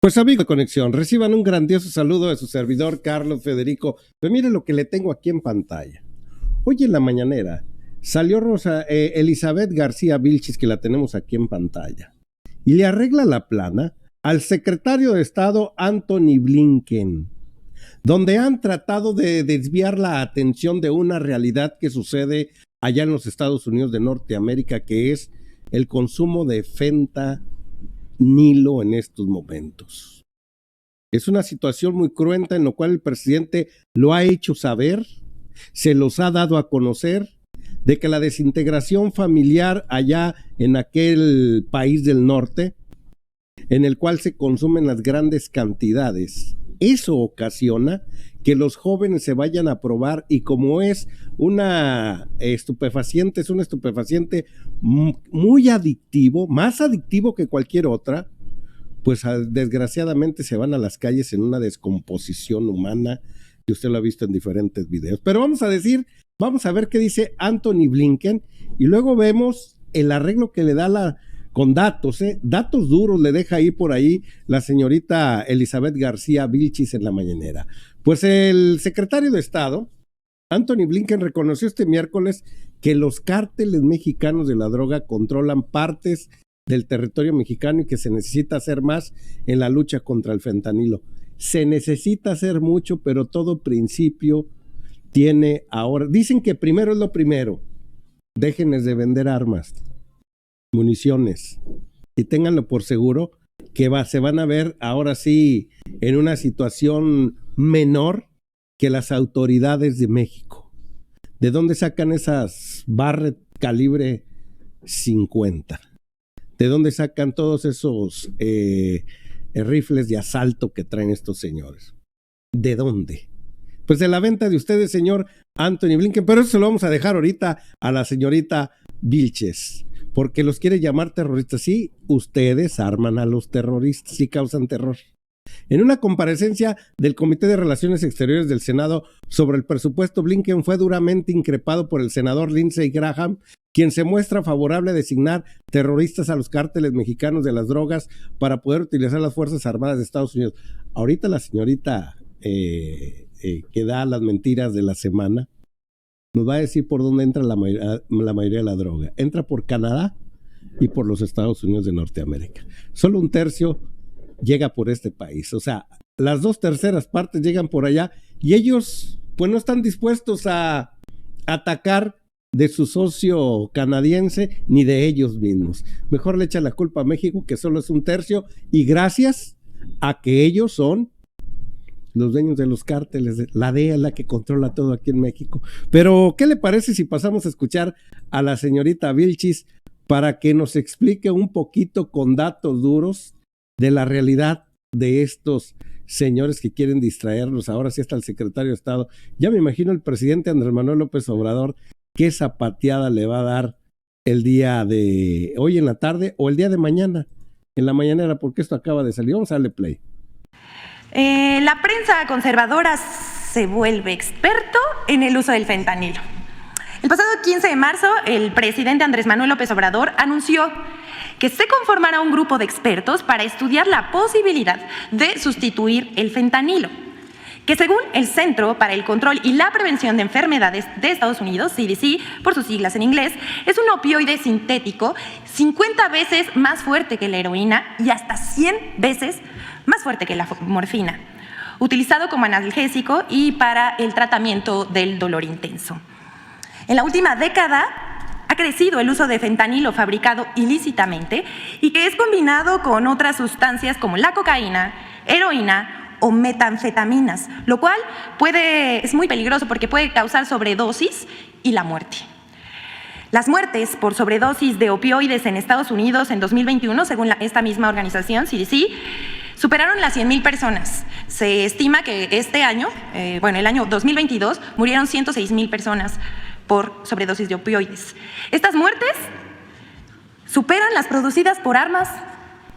Pues amigos de Conexión, reciban un grandioso saludo de su servidor Carlos Federico. Pero mire lo que le tengo aquí en pantalla. Hoy en la mañanera salió Elizabeth García Vilchis, que la tenemos aquí en pantalla, y le arregla la plana al secretario de Estado Antony Blinken, donde han tratado de desviar la atención de una realidad que sucede allá en los Estados Unidos de Norteamérica, que es el consumo de fentanilo en estos momentos. Es una situación muy cruenta en la cual el presidente lo ha hecho saber, se los ha dado a conocer, de que la desintegración familiar allá en aquel país del norte, en el cual se consumen las grandes cantidades, eso ocasiona que los jóvenes se vayan a probar, y como es una estupefaciente, es un estupefaciente muy adictivo, más adictivo que cualquier otra, pues desgraciadamente se van a las calles en una descomposición humana, y usted lo ha visto en diferentes videos. Pero vamos a ver qué dice Antony Blinken, y luego vemos el arreglo que le da con datos, datos duros le deja ahí por ahí la señorita Elizabeth García Vilchis en la mañanera. Pues el secretario de Estado, Antony Blinken, reconoció este miércoles que los cárteles mexicanos de la droga controlan partes del territorio mexicano y que se necesita hacer más en la lucha contra el fentanilo. Se necesita hacer mucho, pero todo principio tiene ahora. Dicen que primero es lo primero. Déjenles de vender armas, municiones, y ténganlo por seguro que se van a ver ahora sí en una situación menor que las autoridades de México. ¿De dónde sacan esas Barrett calibre 50? ¿De dónde sacan todos esos rifles de asalto que traen estos señores? ¿De dónde? Pues de la venta de ustedes, señor Antony Blinken, pero eso se lo vamos a dejar ahorita a la señorita Vilchis, porque los quiere llamar terroristas. Sí, ustedes arman a los terroristas y causan terror. En una comparecencia del Comité de Relaciones Exteriores del Senado sobre el presupuesto, Blinken fue duramente increpado por el senador Lindsey Graham, quien se muestra favorable a designar terroristas a los cárteles mexicanos de las drogas para poder utilizar las Fuerzas Armadas de Estados Unidos. Ahorita la señorita que da las mentiras de la semana nos va a decir por dónde entra la mayoría de la droga. Entra por Canadá y por los Estados Unidos de Norteamérica. Solo un tercio llega por este país. O sea, las 2/3 partes llegan por allá, y ellos pues no están dispuestos a atacar de su socio canadiense ni de ellos mismos. Mejor le echan la culpa a México, que solo es un tercio, y gracias a que ellos son los dueños de los cárteles. La DEA es la que controla todo aquí en México. Pero, ¿qué le parece si pasamos a escuchar a la señorita Vilchis para que nos explique un poquito con datos duros de la realidad de estos señores que quieren distraernos? Ahora sí, hasta el secretario de Estado. Ya me imagino el presidente Andrés Manuel López Obrador qué zapateada le va a dar el día de hoy en la tarde o el día de mañana en la mañanera, porque esto acaba de salir. Vamos a darle play. La prensa conservadora se vuelve experto en el uso del fentanilo. El pasado 15 de marzo, el presidente Andrés Manuel López Obrador anunció que se conformará un grupo de expertos para estudiar la posibilidad de sustituir el fentanilo, que según el Centro para el Control y la Prevención de Enfermedades de Estados Unidos, CDC, por sus siglas en inglés, es un opioide sintético 50 veces más fuerte que la heroína y hasta 100 veces más fuerte que la morfina, utilizado como analgésico y para el tratamiento del dolor intenso. En la última década ha crecido el uso de fentanilo fabricado ilícitamente y que es combinado con otras sustancias como la cocaína, heroína o metanfetaminas, lo cual es muy peligroso porque puede causar sobredosis y la muerte. Las muertes por sobredosis de opioides en Estados Unidos en 2021, según esta misma organización, CDC, superaron las 100,000 personas. Se estima que este año, el año 2022, murieron 106,000 personas por sobredosis de opioides. Estas muertes superan las producidas por armas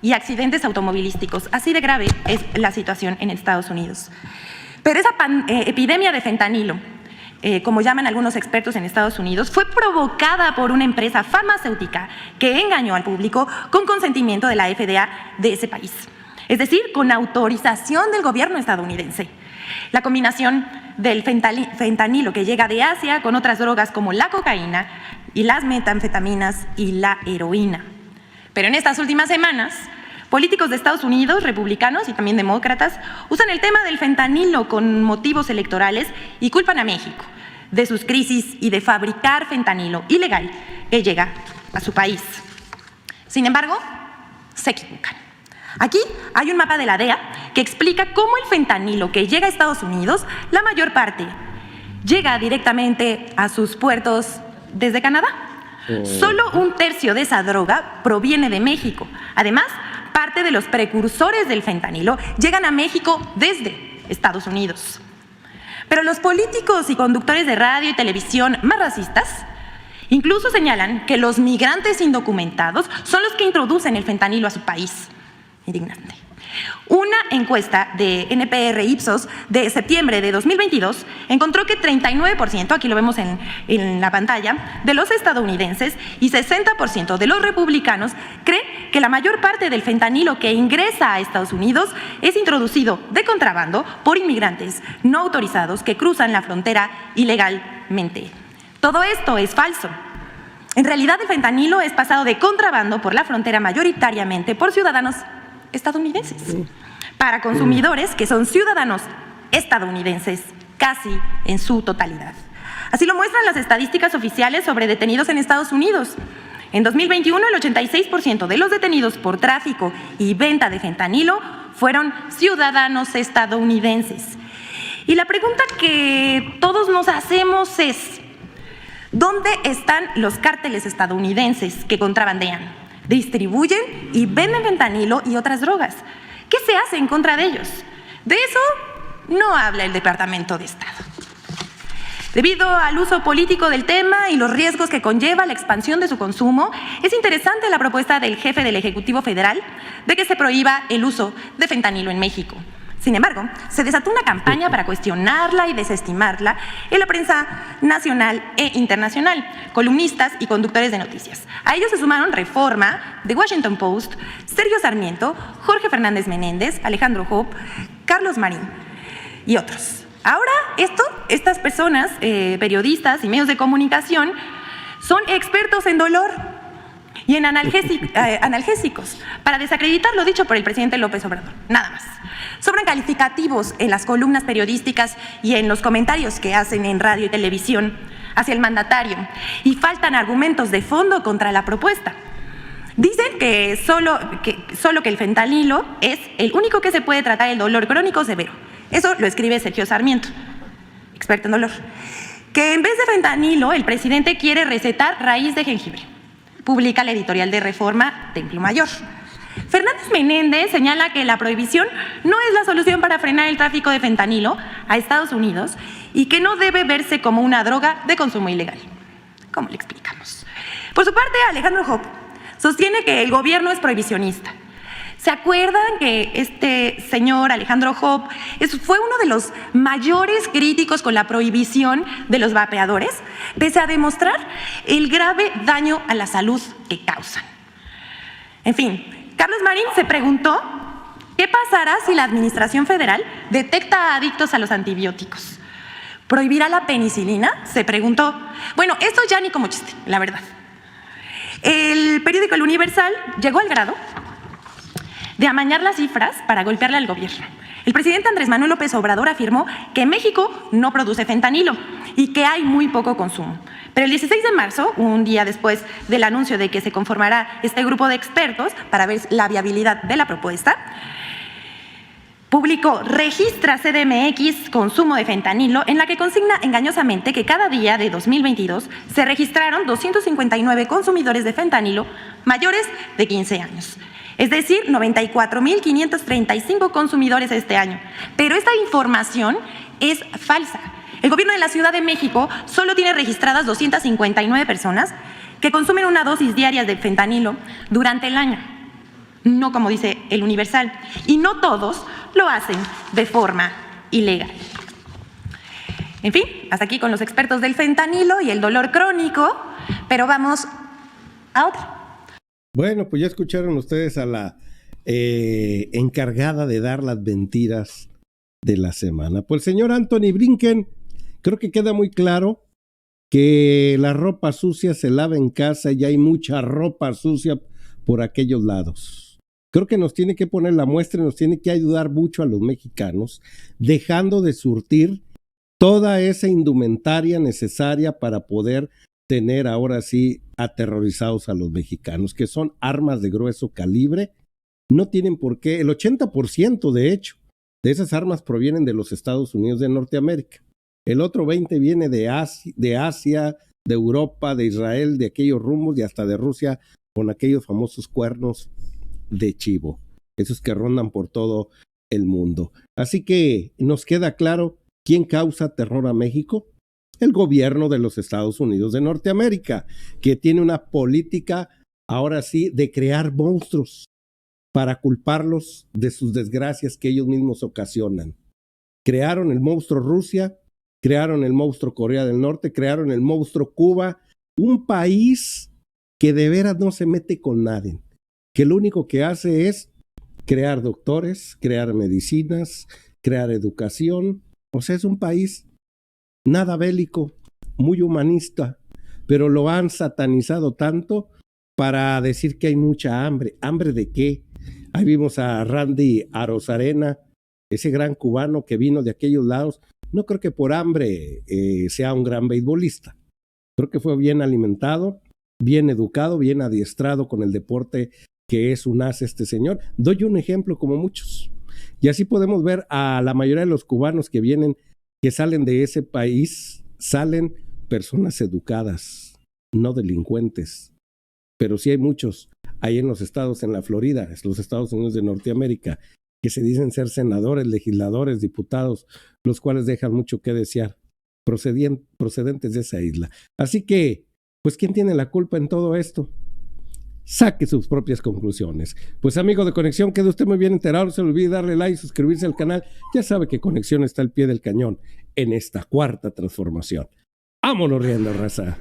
y accidentes automovilísticos. Así de grave es la situación en Estados Unidos. Pero esa epidemia de fentanilo, como llaman algunos expertos en Estados Unidos, fue provocada por una empresa farmacéutica que engañó al público con consentimiento de la FDA de ese país. es decir, con autorización del gobierno estadounidense. La combinación del fentanilo que llega de Asia con otras drogas como la cocaína y las metanfetaminas y la heroína. Pero en estas últimas semanas, políticos de Estados Unidos, republicanos y también demócratas, usan el tema del fentanilo con motivos electorales y culpan a México de sus crisis y de fabricar fentanilo ilegal que llega a su país. Sin embargo, se equivocan. Aquí hay un mapa de la DEA que explica cómo el fentanilo que llega a Estados Unidos, la mayor parte, llega directamente a sus puertos desde Canadá. Solo 1/3 de esa droga proviene de México. Además, parte de los precursores del fentanilo llegan a México desde Estados Unidos. Pero los políticos y conductores de radio y televisión más racistas incluso señalan que los migrantes indocumentados son los que introducen el fentanilo a su país. Indignante. Una encuesta de NPR Ipsos de septiembre de 2022 encontró que 39%, aquí lo vemos en la pantalla, de los estadounidenses y 60% de los republicanos creen que la mayor parte del fentanilo que ingresa a Estados Unidos es introducido de contrabando por inmigrantes no autorizados que cruzan la frontera ilegalmente. Todo esto es falso. En realidad, el fentanilo es pasado de contrabando por la frontera mayoritariamente por ciudadanos estadounidenses, para consumidores que son ciudadanos estadounidenses casi en su totalidad. Así lo muestran las estadísticas oficiales sobre detenidos en Estados Unidos. En 2021, el 86% de los detenidos por tráfico y venta de fentanilo fueron ciudadanos estadounidenses. Y la pregunta que todos nos hacemos es: ¿dónde están los cárteles estadounidenses que contrabandean, distribuyen y venden fentanilo y otras drogas? ¿Qué se hace en contra de ellos? De eso no habla el Departamento de Estado. Debido al uso político del tema y los riesgos que conlleva la expansión de su consumo, es interesante la propuesta del jefe del Ejecutivo Federal de que se prohíba el uso de fentanilo en México. Sin embargo, se desató una campaña para cuestionarla y desestimarla en la prensa nacional e internacional, columnistas y conductores de noticias. A ellos se sumaron Reforma, The Washington Post, Sergio Sarmiento, Jorge Fernández Menéndez, Alejandro Hope, Carlos Marín y otros. Ahora estas personas, periodistas y medios de comunicación, son expertos en dolor y en analgésicos para desacreditar lo dicho por el presidente López Obrador, nada más. Sobran calificativos en las columnas periodísticas y en los comentarios que hacen en radio y televisión hacia el mandatario, y faltan argumentos de fondo contra la propuesta. Dicen que solo que el fentanilo es el único que se puede tratar el dolor crónico severo. Eso lo escribe Sergio Sarmiento, experto en dolor. Que en vez de fentanilo, el presidente quiere recetar raíz de jengibre. Publica la editorial de Reforma, Templo Mayor. Fernández Menéndez señala que la prohibición no es la solución para frenar el tráfico de fentanilo a Estados Unidos y que no debe verse como una droga de consumo ilegal. ¿Cómo le explicamos? Por su parte, Alejandro Hope sostiene que el gobierno es prohibicionista. ¿Se acuerdan que este señor Alejandro Hope fue uno de los mayores críticos con la prohibición de los vapeadores, pese a demostrar el grave daño a la salud que causan? En fin, Carlos Marín se preguntó qué pasará si la Administración Federal detecta adictos a los antibióticos. ¿Prohibirá la penicilina?, se preguntó. Bueno, esto ya ni como chiste, la verdad. El periódico El Universal llegó al grado de amañar las cifras para golpearle al gobierno. El presidente Andrés Manuel López Obrador afirmó que México no produce fentanilo y que hay muy poco consumo. Pero el 16 de marzo, un día después del anuncio de que se conformará este grupo de expertos para ver la viabilidad de la propuesta, publicó Registra CDMX Consumo de Fentanilo, en la que consigna engañosamente que cada día de 2022 se registraron 259 consumidores de fentanilo mayores de 15 años. Es decir, 94.535 consumidores este año. Pero esta información es falsa. El gobierno de la Ciudad de México solo tiene registradas 259 personas que consumen una dosis diaria de fentanilo durante el año, no como dice El Universal, y no todos lo hacen de forma ilegal. En fin, hasta aquí con los expertos del fentanilo y el dolor crónico, pero vamos a otro. Bueno, pues ya escucharon ustedes a la encargada de dar las mentiras de la semana. Pues el señor Anthony Blinken, creo que queda muy claro que la ropa sucia se lava en casa y hay mucha ropa sucia por aquellos lados. Creo que nos tiene que poner la muestra y nos tiene que ayudar mucho a los mexicanos, dejando de surtir toda esa indumentaria necesaria para poder tener ahora sí aterrorizados a los mexicanos, que son armas de grueso calibre. No tienen por qué, el 80% de hecho, de esas armas provienen de los Estados Unidos de Norteamérica. El otro 20% viene de Asia, de Europa, de Israel, de aquellos rumbos y hasta de Rusia con aquellos famosos cuernos de chivo, esos que rondan por todo el mundo. Así que nos queda claro quién causa terror a México. El gobierno de los Estados Unidos de Norteamérica, que tiene una política ahora sí de crear monstruos para culparlos de sus desgracias que ellos mismos ocasionan. Crearon el monstruo Rusia, crearon el monstruo Corea del Norte, crearon el monstruo Cuba, un país que de veras no se mete con nadie, que lo único que hace es crear doctores, crear medicinas, crear educación. O sea, es un país nada bélico, muy humanista, pero lo han satanizado tanto para decir que hay mucha hambre. ¿Hambre de qué? Ahí vimos a Randy Arozarena, ese gran cubano que vino de aquellos lados. No creo que por hambre sea un gran beisbolista. Creo que fue bien alimentado, bien educado, bien adiestrado con el deporte que es un as este señor. Doy un ejemplo como muchos. Y así podemos ver a la mayoría de los cubanos que vienen, que salen de ese país, salen personas educadas, no delincuentes. Pero sí hay muchos ahí en los estados, en la Florida, los Estados Unidos de Norteamérica, que se dicen ser senadores, legisladores, diputados, los cuales dejan mucho que desear, procedentes de esa isla. Así que, pues, ¿quién tiene la culpa en todo esto? Saque sus propias conclusiones. Pues, amigo de Conexión, quede usted muy bien enterado, no se le olvide darle like, suscribirse al canal. Ya sabe que Conexión está al pie del cañón en esta cuarta transformación. ¡Vámonos riendo, raza!